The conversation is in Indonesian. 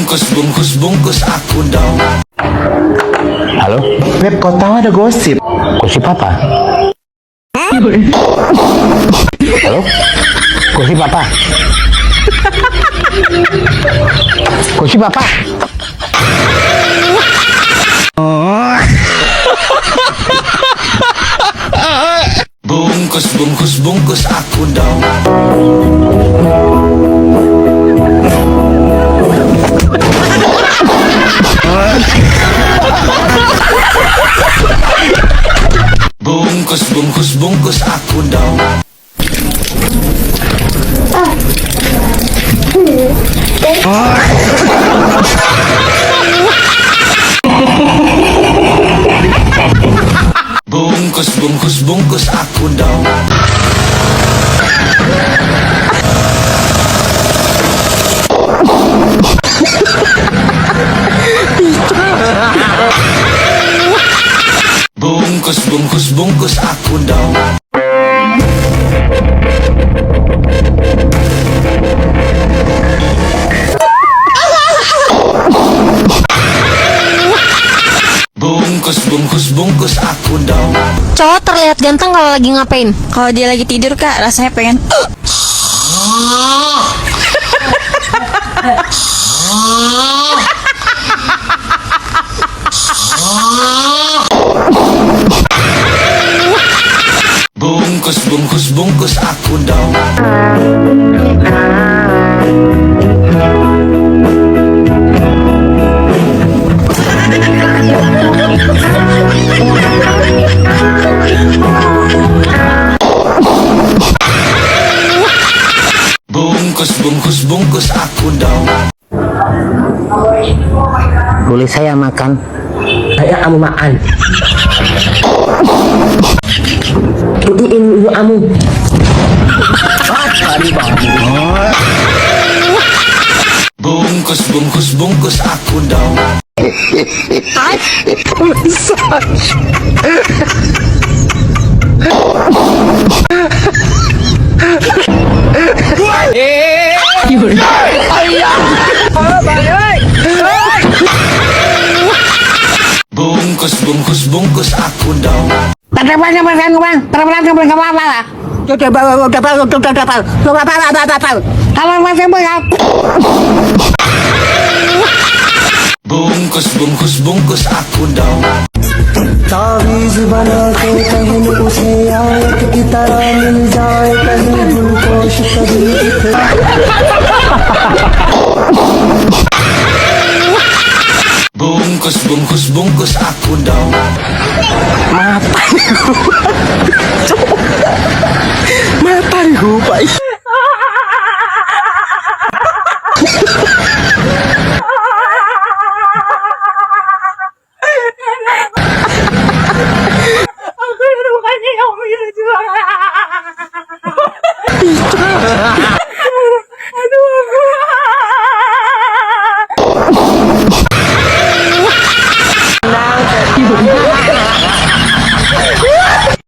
Bungkus aku dong. Halo? Beb, kau tahu ada gosip? Gosip apa? Halo? Gosip apa? Gosip apa? Bungkus aku dong. Bungkus aku dong. Bungkus aku dong. Bungkus aku dong. Bungkus aku dong. Cowok terlihat ganteng kalau lagi ngapain? Kalau dia lagi tidur, Kak, rasanya pengen Bungkus aku dong. Bungkus aku dong. Boleh saya makan? Saya kamu makan. Budiin ibu kamu. Bungkus aku dong. Bungkus aku dong. Bungkus aku dong. तावीज़ बना के कहीं उसे आयत की तरह मिल जाए कहीं गुलपोश कभी Bungkus aku dong. Mata nih, Pak.